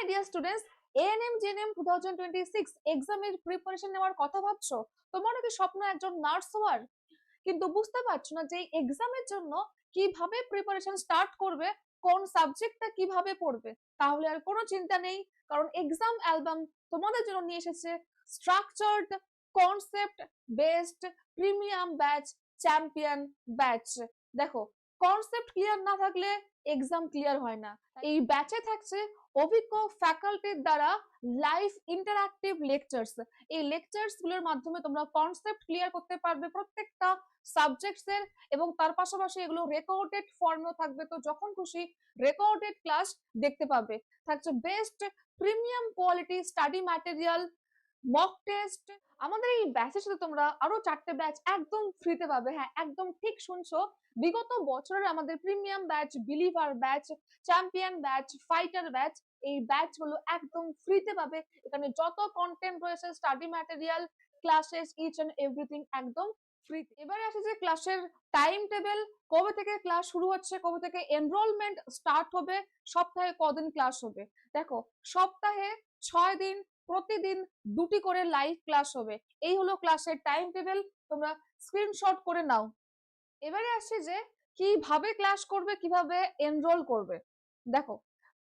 My dear students, ANM GNM 2026 এক্সামের preparation নেওয়ার কথা ভাবছো? তোমারও কি স্বপ্ন একজন নার্স হওয়ার? কিন্তু বুঝতে পারছো না যে এক্সামের জন্য কিভাবে প্রিপারেশন স্টার্ট করবে, কোন সাবজেক্টটা কিভাবে পড়বে? তাহলে আর কোনো চিন্তা নেই, কারণ এক্সাম অ্যালবাম তোমাদের জন্য নিয়ে এসেছে structured concept based premium batch champion batch. দেখো, কনসেপ্ট ক্লিয়ার না থাকলে এক্সাম ক্লিয়ার হয় না। এই ব্যাচে থাকছে অভিজ্ঞ ফ্যাকাল্টির দ্বারা লাইভ ইন্টারঅ্যাক্টিভ লেকচারস। এই লেকচারস গুলোর মাধ্যমে তোমরা কনসেপ্ট ক্লিয়ার করতে পারবে প্রত্যেকটা সাবজেক্টস এর, এবং তার পাশাপাশি এগুলো রেকর্ডেড ফর্মেও থাকবে, তো যখন খুশি রেকর্ডেড ক্লাস দেখতে পাবে। থাকছে best premium quality study material, mock test. আমাদের এই ব্যাচের সাথে তোমরা আরো 4টে ব্যাচ একদম ফ্রিতে পাবে। হ্যাঁ, একদম ঠিক শুনছো, বিগত বছরের আমাদের premium batch, believer batch, champion batch, fighter batch, এই ব্যাচগুলো একদম ফ্রিতে পাবে। এখানে যত কন্টেন্ট রয়েছে, study material, classes, each and everything একদম ফ্রি। এবারে আসে যে ক্লাসের টাইম টেবিল, কবে থেকে ক্লাস শুরু হচ্ছে, কবে থেকে এনরোলমেন্ট স্টার্ট হবে, সপ্তাহে কদিন ক্লাস হবে। দেখো, সপ্তাহে 6 দিন, প্রতিদিন 2টি করে লাইভ ক্লাস হবে। এই হলো ক্লাসের টাইম টেবিল, তোমরা স্ক্রিনশট করে নাও। এবারে আসছে যে কিভাবে ক্লাস করবে, কিভাবে এনরোল করবে। দেখো,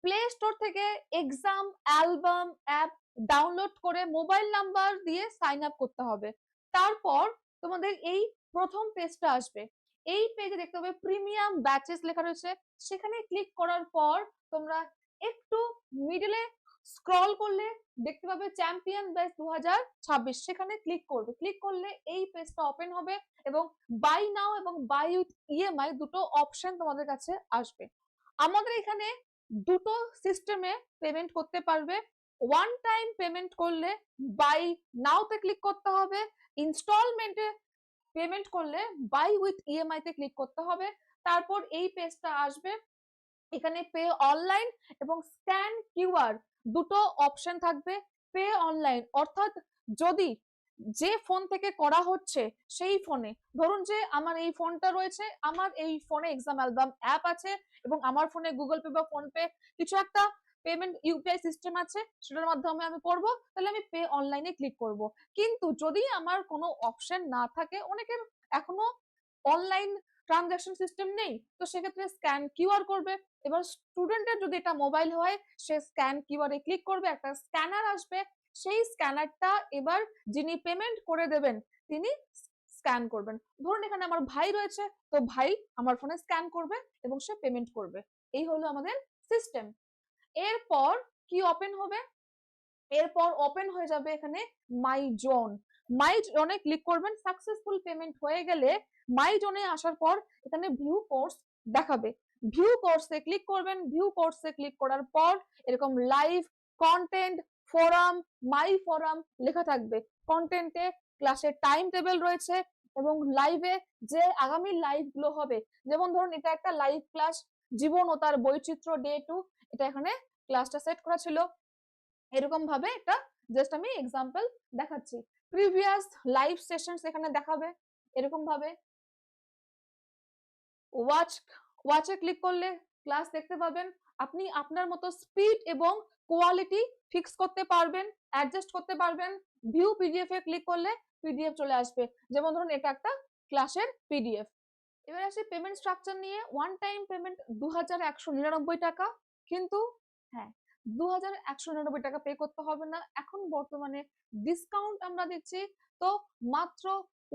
প্লে স্টোর থেকে এক্সাম অ্যালবাম অ্যাপ ডাউনলোড করে মোবাইল নাম্বার দিয়ে সাইন আপ করতে হবে। তারপর তোমাদের এই প্রথম পেজটা আসবে। এই পেজে দেখতে হবে প্রিমিয়াম ব্যাচেস লেখা রয়েছে। সেখানে ক্লিক করার পর তোমরা একটু মিডলে স্ক্রল করলে দেখতে পাবে চ্যাম্পিয়ন ব্যাচ 2026। সেখানে ক্লিক করবে। ক্লিক করলে এই পেজটা ওপেন হবে এবং বাই নাও এবং বাই উইথ ইএমআই দুটো অপশন তোমাদের কাছে আসবে। আমাদের এখানে দুটো সিস্টেমে পেমেন্ট করতে পারবে। ওয়ান টাইম পেমেন্ট করলে বাই নাওতে ক্লিক করতে হবে, ইনস্টলমেন্টে পেমেন্ট করলে বাই উইথ ইএমআই তে ক্লিক করতে হবে। তারপর এই পেজটা আসবে। এখানে পে অনলাইন এবং স্ক্যান কিউআর দুটো অপশন থাকবে। পে অনলাইন অর্থাৎ যদি যে ফোন থেকে করা হচ্ছে সেই ফোনে, ধরুন যে আমার এই ফোনটা রয়েছে, আমার এই ফোনে এক্সাম অ্যালবাম অ্যাপ আছে এবং আমার ফোনে গুগল পে বা ফোন পে কিছু একটা পেমেন্ট ইউপিআই সিস্টেম আছে, সেটার মাধ্যমে আমি করব, তাহলে আমি পে অনলাইনে ক্লিক করব। কিন্তু যদি আমার কোনো অপশন না থাকে, অনেকের এখনো অনলাইন ট্রানজাকশন সিস্টেম নেই, তো সেক্ষেত্রে স্ক্যান কিউআর করবে। এবার স্টুডেন্টের যদি এটা মোবাইল হয়, সে স্ক্যান কিউআর এ ক্লিক করবে, একটা স্ক্যানার আসবে। সেই স্ক্যানারটা এবার যিনি পেমেন্ট করে দেবেন তিনি স্ক্যান করবেন। ধরুন এখানে আমার ভাই রয়েছে, তো ভাই আমার ফোনে স্ক্যান করবে এবং সে পেমেন্ট করবে। এই হলো আমাদের সিস্টেম। এরপর কি ওপেন হবে? এরপর ওপেন হয়ে যাবে এখানে মাই জোন। মাই জোনে ক্লিক করবেন। সাকসেসফুল পেমেন্ট হয়ে গেলে মাই জোনে আসার পর এখানে ভিউ কোর্স দেখাবে। ভিউ কোর্সে ক্লিক করবেন। ভিউ কোর্সে ক্লিক করার পর এরকম লাইভ কন্টেন্ট ফোরাম মাই ফোরাম লেখা থাকবে। কন্টেন্টে ক্লাসের টাইম টেবিল রয়েছে এবং লাইভে যে আগামী লাইভ গুলো হবে, যেমন ধরুন এটা একটা লাইভ ক্লাস জীবন ও তার বৈচিত্র্য ডে 2, এটা এখানে ক্লাসটা সেট করা ছিল। এরকম ভাবে এটা জাস্ট আমি এক্সাম্পল দেখাচ্ছি। প্রিভিয়াস লাইভ সেশনস এখানে দেখাবে এরকম ভাবে। ওয়াচে ক্লিক করলে ক্লাস দেখতে পাবেন। আপনি আপনার মতো স্পিড এবং কোয়ালিটি ফিক্স করতে পারবেন, অ্যাডজাস্ট করতে পারবেন। ভিউ পিডিএফ এ ক্লিক করলে পিডিএফ চলে আসবে, যেমন ধরুন এটা একটা ক্লাসের পিডিএফ। এবার আসি পেমেন্ট স্ট্রাকচার নিয়ে। ওয়ান টাইম পেমেন্ট 2199 টাকা, কিন্তু হ্যাঁ, 2199 টাকা পে করতে হবে না। এখন বর্তমানে ডিসকাউন্ট আমরা দিচ্ছি, তো মাত্র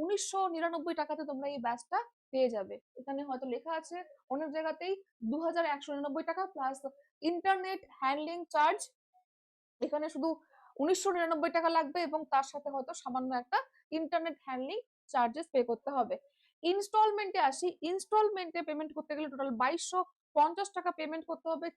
1999 টাকাতে তোমরা এই ব্যাচটা পেয়ে যাবে। এখানে হয়তো লেখা আছে অনেক জায়গাতেই 2199 টাকা প্লাস ইন্টারনেট হ্যান্ডলিং চার্জ। এখানে শুধু 1999 টাকা লাগবে এবং তার সাথে হয়তো সামান্য একটা ইন্টারনেট হ্যান্ডলিং চার্জেস পে করতে হবে। ইনস্টলমেন্টে আসি। ইনস্টলমেন্টে পেমেন্ট করতে গেলে টোটাল 2250 টাকা পেমেন্ট করতে হবে।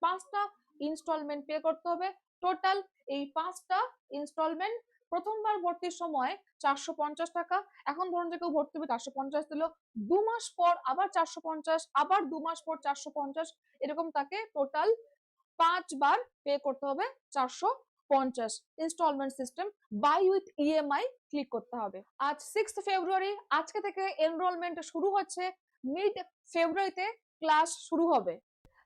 5টা ইনস্টলমেন্ট পে করতে হবে। টোটাল এই 5টা ইনস্টলমেন্ট প্রথমবার ভর্তির সময় 450 টাকা। এখন ধরুন যে কেউ ভর্তি হবে 450 দিল, 2 মাস পর আবার 450, আবার 2 মাস পর 450, এরকম তাকে টোটাল 5 বার পে করতে হবে 450। Installment system buy with EMI click করতে হবে। আজ 6 ফেব্রুয়ারি, আজকে থেকে এনরোলমেন্ট শুরু হচ্ছে। মিড ফেব্রুয়ারিতে ক্লাস শুরু হবে।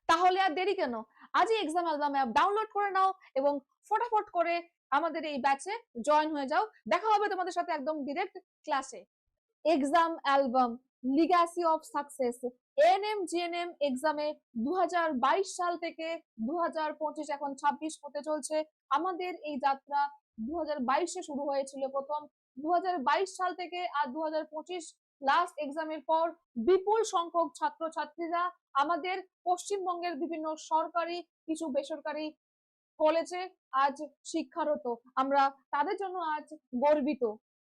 তাহলে আর দেরি কেন? আজই এক্সাম অ্যালবাম অ্যাপ ডাউনলোড করে নাও এবং ফটাফট করে আমাদের এই ব্যাচে জয়েন হয়ে যাও। দেখা হবে তোমাদের সাথে একদম ডিরেক্ট ক্লাসে। Exam album legacy of success ANM GNM এক্সামে 2022 সাল থেকে 2025 এখন 26 হতে চলছে। আমাদের এই যাত্রা 2022-এ শুরু হয়েছিল প্রথম। 2022 সাল থেকে আর 2025 লাস্ট এক্সামের পর বিপুল সংখ্যক ছাত্রছাত্রীরা আমাদের পশ্চিমবঙ্গের বিভিন্ন সরকারি কিছু বেসরকারি কলেজে আজ শিক্ষারত। আমরা তাদের জন্য আজ গর্বিত।